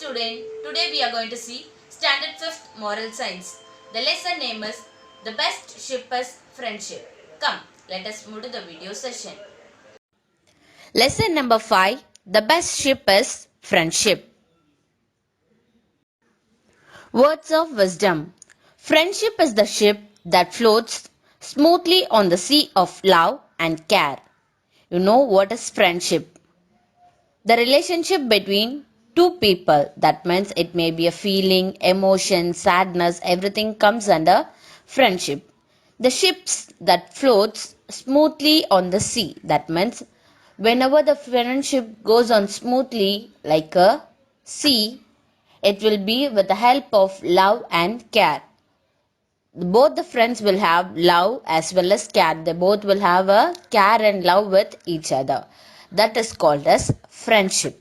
student, today we are going to see Standard 5th Moral Science. The lesson name is The Best Ship is Friendship. Come, let us move to the video session. Lesson number 5. The best ship is friendship. Words of wisdom. Friendship is the ship that floats smoothly on the sea of love and care. You know what is friendship? The relationship between two people. That means it may be a feeling, emotion, sadness, everything comes under friendship. The ships that floats smoothly on the sea. That means whenever the friendship goes on smoothly like a sea, it will be with the help of love and care. Both the friends will have love as well as care. They both will have a care and love with each other. That is called as friendship.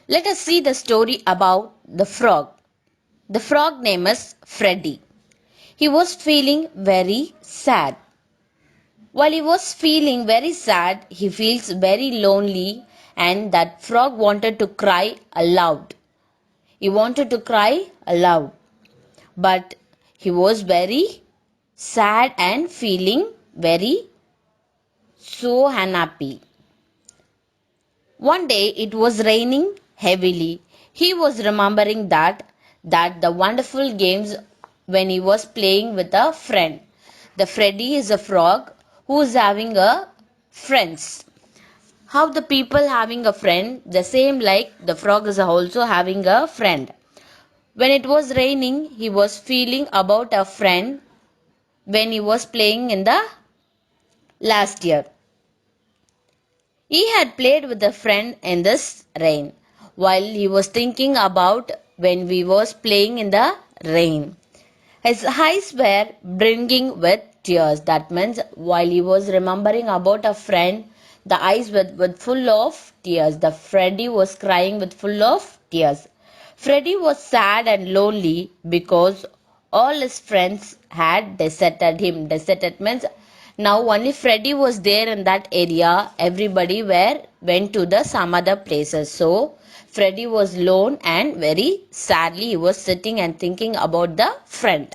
Let us see the story about the frog. The frog name is Freddy. He was feeling very sad. While he was feeling very sad, he feels very lonely and that frog wanted to cry aloud. He wanted to cry aloud. But he was very sad and feeling very so unhappy. One day it was raining heavily. He was remembering that the wonderful games when he was playing with a friend. The Freddy is a frog who is having a friends. How the people having a friend, the same like the frog is also having a friend. When it was raining, he was feeling about a friend when he was playing in the last year. He had played with a friend in this rain while he was thinking about when we was playing in the rain. His eyes were brimming with tears. That means while he was remembering about a friend, the eyes were full of tears. The Freddy was crying with full of tears. Freddy was sad and lonely because all his friends had deserted him. Deserted means now only Freddy was there in that area. Everybody went to the some other places. So Freddy was alone and very sadly he was sitting and thinking about the friend.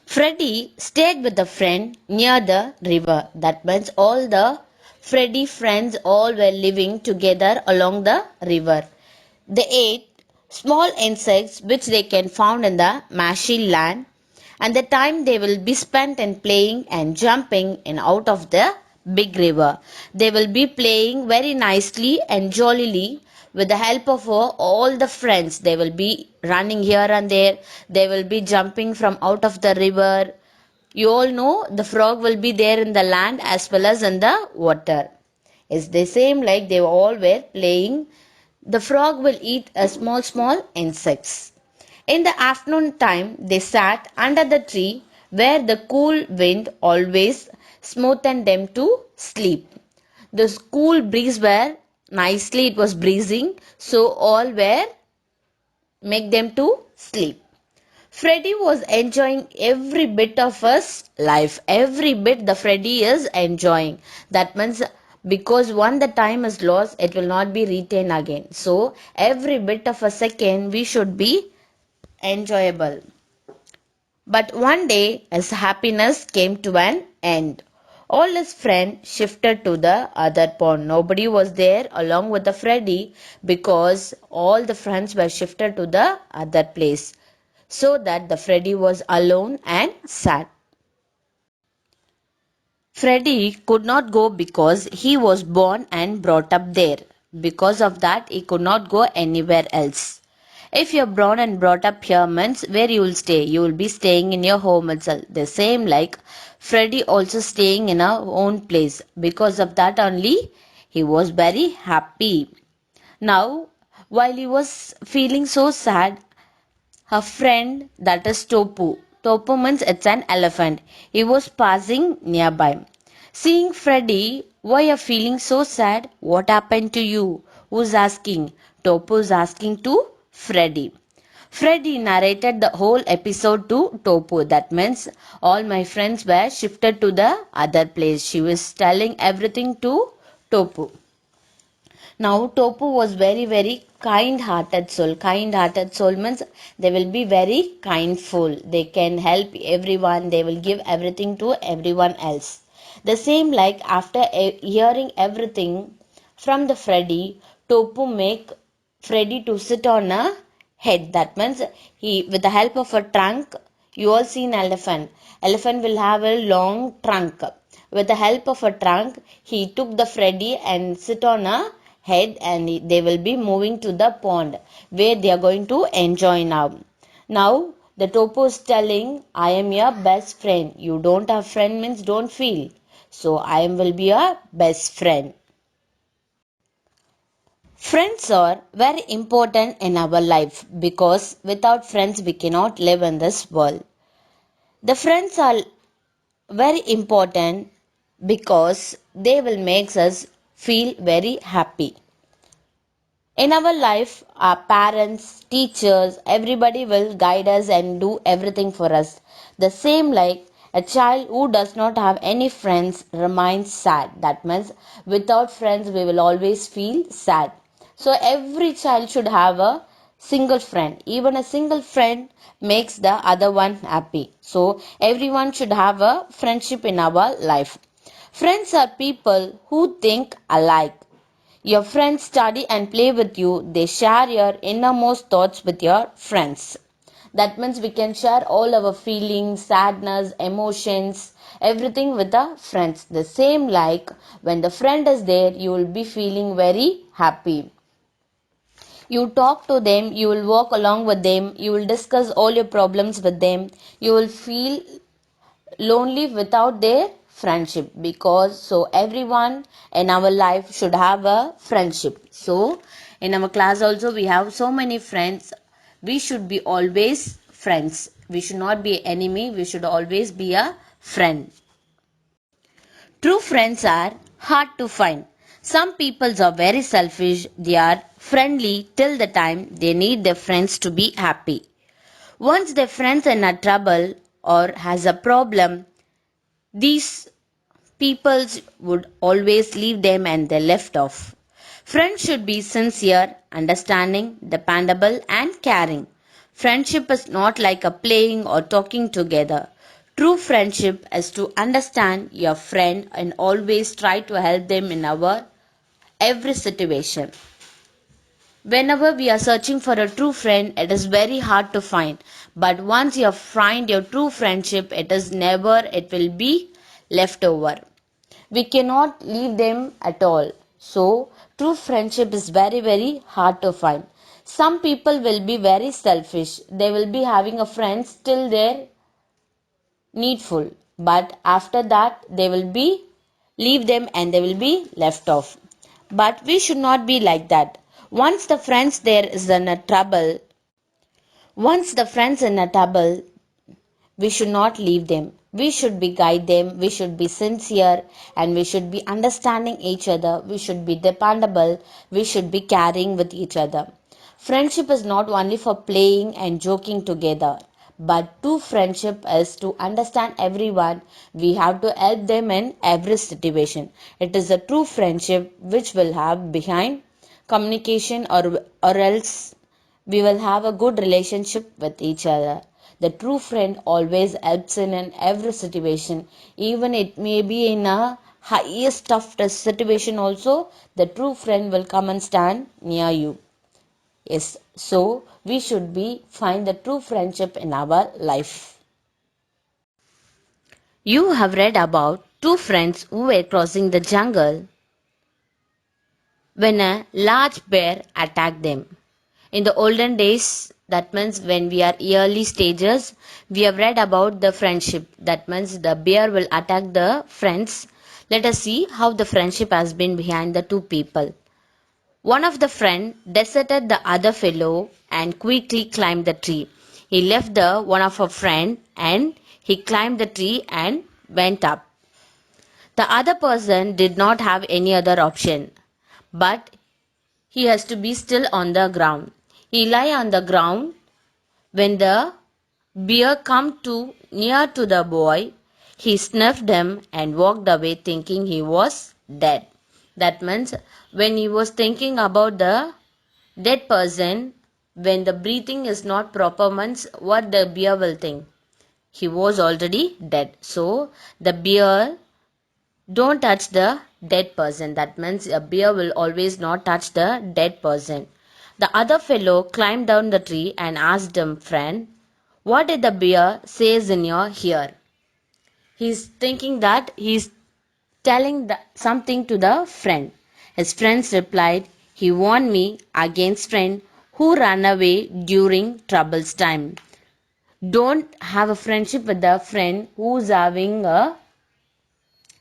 Freddy stayed with a friend near the river. That means all the Freddy friends all were living together along the river. They ate small insects which they can found in the marshy land, and the time they will be spent in playing and jumping in out of the big river. They will be playing very nicely and jollily with the help of all the friends. They will be running here and there. They will be jumping from out of the river. You all know the frog will be there in the land as well as in the water. It's the same like they all were playing. The frog will eat a small insects. In the afternoon time, they sat under the tree where the cool wind always smoothened them to sleep. The cool breeze were nicely it was breezing, so all were make them to sleep. Freddy was enjoying every bit of his life. Every bit the Freddy is enjoying. That means because once the time is lost, it will not be retained again. So every bit of a second we should be enjoyable. But one day his happiness came to an end. All his friends shifted to the other pond. Nobody was there along with the Freddy because all the friends were shifted to the other place. So that the Freddy was alone and sad. Freddy could not go because he was born and brought up there. Because of that, he could not go anywhere else. If you're born and brought up here means where you will stay. You will be staying in your home itself. The same like Freddy also staying in our own place. Because of that only, he was very happy. Now, while he was feeling so sad, her friend, that is Topu. Topu means it's an elephant. He was passing nearby. Seeing Freddy, why are you feeling so sad? What happened to you? Who's asking? Topu is asking to Freddy. Freddy narrated the whole episode to Topu. That means all my friends were shifted to the other place. She was telling everything to Topu. Now Topu was very kind-hearted soul. Kind-hearted soul means they will be very kindful. They can help everyone. They will give everything to everyone else. The same like after hearing everything from the Freddy, Topu make Freddy to sit on a head. That means he with the help of a trunk. You all seen elephant. Elephant will have a long trunk. With the help of a trunk, he took the Freddy and sit on a head, and they will be moving to the pond where they are going to enjoy now. Now the Topo is telling, I am your best friend. You don't have friend means don't feel. So I am will be your best friend. Friends are very important in our life because without friends we cannot live in this world. The friends are very important because they will make us feel very happy. In our life, our parents, teachers, everybody will guide us and do everything for us. The same like a child who does not have any friends remains sad. That means without friends, we will always feel sad. So every child should have a single friend. Even a single friend makes the other one happy. So everyone should have a friendship in our life. Friends are people who think alike. Your friends study and play with you. They share your innermost thoughts with your friends. That means we can share all our feelings, sadness, emotions, everything with the friends. The same like when the friend is there, you will be feeling very happy. You talk to them, you will walk along with them, you will discuss all your problems with them. You will feel lonely without their friendship, because so everyone in our life should have a friendship. So in our class also we have so many friends. We should be always friends. We should not be enemy. We should always be a friend. True friends are hard to find. Some people are very selfish. They are friendly till the time they need their friends to be happy. Once their friends are in a trouble or has a problem, these peoples would always leave them and they left off. Friends should be sincere, understanding, dependable, and caring. Friendship is not like a playing or talking together. True friendship is to understand your friend and always try to help them in our every situation. Whenever we are searching for a true friend, it is very hard to find. But once you find your true friendship, it will be left over. We cannot leave them at all. So, true friendship is very hard to find. Some people will be very selfish. They will be having a friend till their needful, but after that they will be leave them and they will be left off. But we should not be like that. Once the friends there is in a trouble, once the friends in a trouble, we should not leave them. We should be guide them. We should be sincere and we should be understanding each other. We should be dependable. We should be caring with each other. Friendship is not only for playing and joking together, but true friendship is to understand everyone. We have to help them in every situation. It is a true friendship which will have behind communication, or else we will have a good relationship with each other. The true friend always helps in every situation, even it may be in a highest toughest situation also, the true friend will come and stand near you. Yes, so we should be find the true friendship in our life. You have read about two friends who were crossing the jungle when a large bear attacked them. In the olden days, that means when we are early stages, we have read about the friendship. That means the bear will attack the friends. Let us see how the friendship has been behind the two people. One of the friend deserted the other fellow and quickly climbed the tree. He left the one of a friend and he climbed the tree and went up. The other person did not have any other option, but he has to be still on the ground. He lay on the ground. When the bear came too near to the boy, he sniffed him and walked away thinking he was dead. That means when he was thinking about the dead person, when the breathing is not proper means what the bear will think. He was already dead. So the bear don't touch the dead person. That means a bear will always not touch the dead person. The other fellow climbed down the tree and asked him, friend, what did the bear says in your ear? He's thinking that he's telling something to the friend. His friends replied, he warned me against friend who ran away during troubles time. Don't have a friendship with the friend who's having a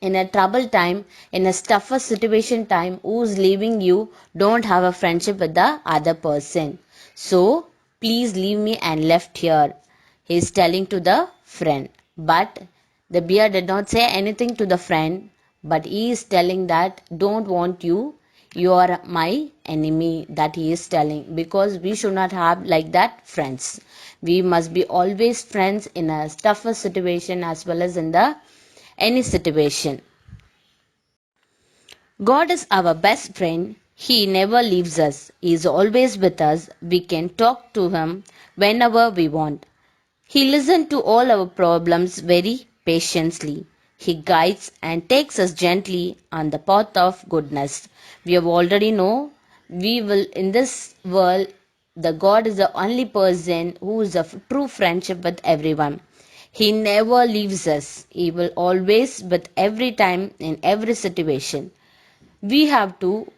in a trouble time, in a tougher situation time, who's leaving you. Don't have a friendship with the other person. So please leave me and left here. He's telling to the friend. But the bear did not say anything to the friend, but he is telling that don't want you. You are my enemy, that he is telling, because we should not have like that friends. We must be always friends in a tougher situation as well as in the any situation. God is our best friend. He never leaves us. He is always with us. We can talk to him whenever we want. He listens to all our problems very patiently. He guides and takes us gently on the path of goodness. We have already know we will in this world the God is the only person who is a true friendship with everyone. He never leaves us. He will always with every time in every situation. We have to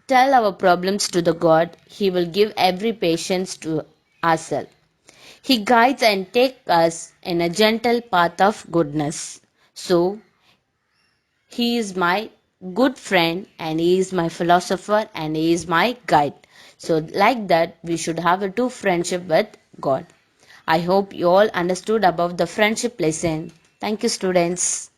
tell our problems to the God. He will give every patience to ourselves. He guides and takes us in a gentle path of goodness. So, He is my good friend and He is my philosopher and He is my guide. So, like that, we should have a true friendship with God. I hope you all understood about the friendship lesson. Thank you, students.